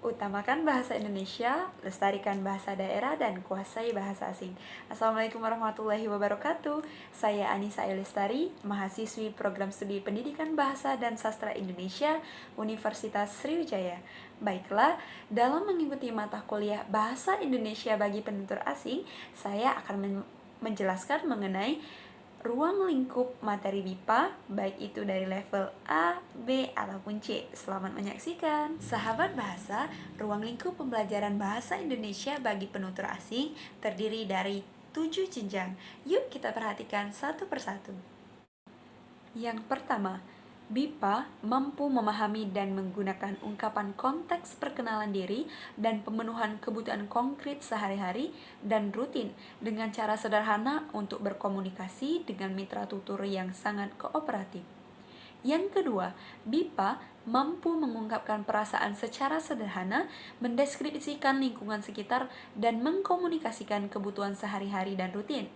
Utamakan bahasa Indonesia, lestarikan bahasa daerah, dan kuasai bahasa asing. Assalamualaikum warahmatullahi wabarakatuh. Saya Anissa Elestari, mahasiswi Program Studi Pendidikan Bahasa dan Sastra Indonesia, Universitas Sriwijaya. Baiklah, dalam mengikuti mata kuliah Bahasa Indonesia bagi penutur asing, saya akan menjelaskan mengenai ruang lingkup materi BIPA, baik itu dari level A, B, ataupun C. Selamat menyaksikan. Sahabat bahasa, ruang lingkup pembelajaran bahasa Indonesia bagi penutur asing terdiri dari 7 jenjang. Yuk kita perhatikan satu persatu. Yang pertama, BIPA mampu memahami dan menggunakan ungkapan konteks perkenalan diri dan pemenuhan kebutuhan konkret sehari-hari dan rutin dengan cara sederhana untuk berkomunikasi dengan mitra tutur yang sangat kooperatif. Yang kedua, BIPA mampu mengungkapkan perasaan secara sederhana, mendeskripsikan lingkungan sekitar, dan mengkomunikasikan kebutuhan sehari-hari dan rutin.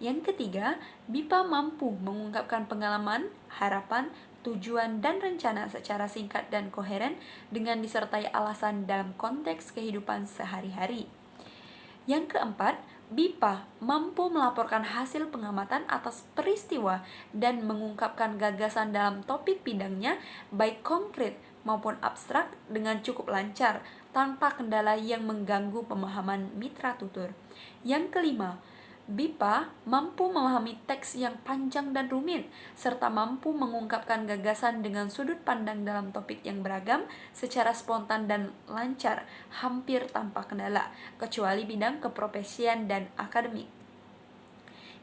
Yang ketiga, BIPA mampu mengungkapkan pengalaman, harapan, tujuan, dan rencana secara singkat dan koheren dengan disertai alasan dalam konteks kehidupan sehari-hari. Yang keempat, BIPA mampu melaporkan hasil pengamatan atas peristiwa dan mengungkapkan gagasan dalam topik bidangnya, baik konkret maupun abstrak, dengan cukup lancar, tanpa kendala yang mengganggu pemahaman mitra tutur. Yang kelima, BIPA mampu memahami teks yang panjang dan rumit, serta mampu mengungkapkan gagasan dengan sudut pandang dalam topik yang beragam secara spontan dan lancar, hampir tanpa kendala, kecuali bidang keprofesian dan akademik.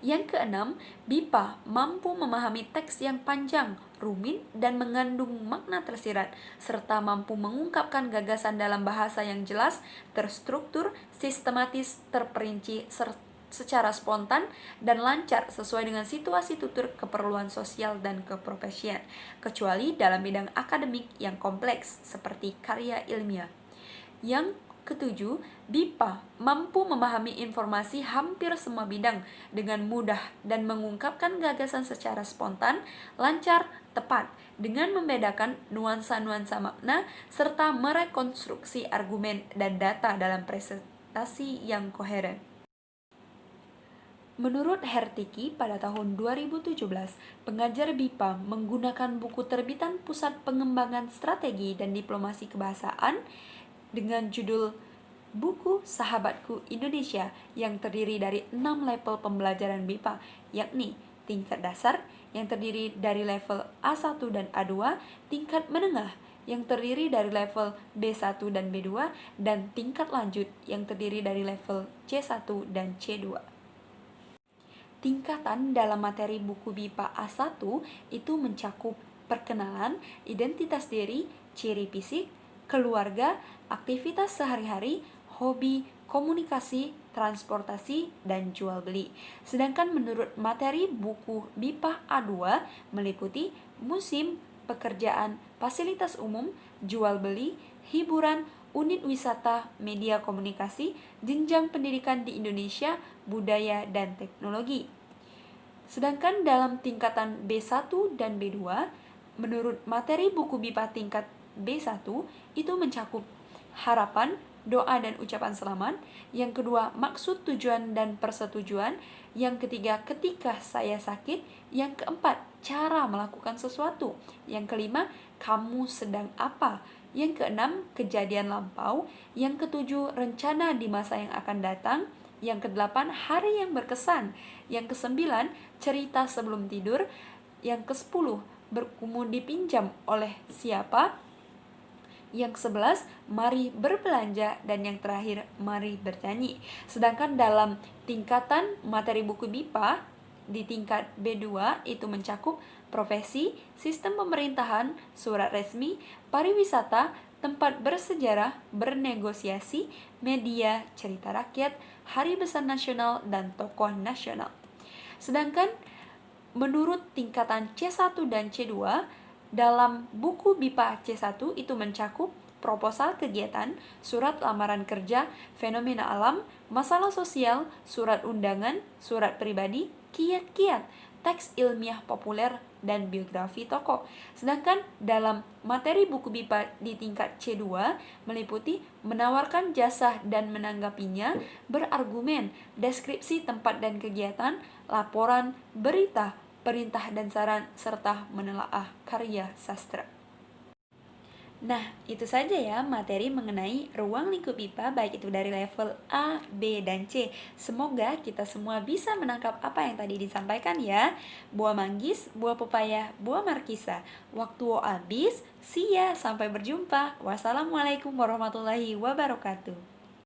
Yang keenam, BIPA mampu memahami teks yang panjang, rumit, dan mengandung makna tersirat, serta mampu mengungkapkan gagasan dalam bahasa yang jelas, terstruktur, sistematis, terperinci, secara spontan dan lancar sesuai dengan situasi tutur, keperluan sosial, dan keprofesian, kecuali dalam bidang akademik yang kompleks seperti karya ilmiah. Yang ketujuh, BIPA mampu memahami informasi hampir semua bidang dengan mudah dan mengungkapkan gagasan secara spontan, lancar, tepat, dengan membedakan nuansa-nuansa makna serta merekonstruksi argumen dan data dalam presentasi yang koheren. Menurut Hertiki, pada tahun 2017, pengajar BIPA menggunakan buku terbitan Pusat Pengembangan Strategi dan Diplomasi Kebahasaan dengan judul Buku Sahabatku Indonesia yang terdiri dari 6 level pembelajaran BIPA, yakni tingkat dasar yang terdiri dari level A1 dan A2, tingkat menengah yang terdiri dari level B1 dan B2, dan tingkat lanjut yang terdiri dari level C1 dan C2. Tingkatan dalam materi buku BIPA A1 itu mencakup perkenalan, identitas diri, ciri fisik, keluarga, aktivitas sehari-hari, hobi, komunikasi, transportasi, dan jual beli. Sedangkan menurut materi buku BIPA A2 meliputi musim, pekerjaan, fasilitas umum, jual beli, hiburan, unit wisata, media komunikasi, jenjang pendidikan di Indonesia, budaya, dan teknologi. Sedangkan dalam tingkatan B1 dan B2, menurut materi buku BIPA tingkat B1 itu mencakup harapan, doa dan ucapan selamat, yang kedua maksud, tujuan, dan persetujuan, yang ketiga ketika saya sakit, yang keempat cara melakukan sesuatu, yang kelima kamu sedang apa, yang keenam kejadian lampau, yang ketujuh rencana di masa yang akan datang, yang kedelapan hari yang berkesan, yang kesembilan cerita sebelum tidur, yang kesepuluh berkumur dipinjam oleh siapa, yang ke-11 mari berbelanja, dan yang terakhir mari bernyanyi. Sedangkan dalam tingkatan materi buku BIPA di tingkat B2 itu mencakup profesi, sistem pemerintahan, surat resmi, pariwisata, tempat bersejarah, bernegosiasi, media, cerita rakyat, hari besar nasional, dan tokoh nasional. Sedangkan menurut tingkatan C1 dan C2, dalam buku BIPA C1 itu mencakup proposal kegiatan, surat lamaran kerja, fenomena alam, masalah sosial, surat undangan, surat pribadi, kiat-kiat, teks ilmiah populer, dan biografi tokoh. Sedangkan dalam materi buku BIPA di tingkat C2 meliputi menawarkan jasa dan menanggapinya, berargumen, deskripsi tempat dan kegiatan, laporan, berita, perintah dan saran, serta menelaah karya sastra. Nah, itu saja ya materi mengenai ruang lingkup IPA baik itu dari level A, B, dan C. Semoga kita semua bisa menangkap apa yang tadi disampaikan ya. Buah manggis, buah pepaya, buah markisa. Waktu habis, see ya, sampai berjumpa. Wassalamualaikum warahmatullahi wabarakatuh.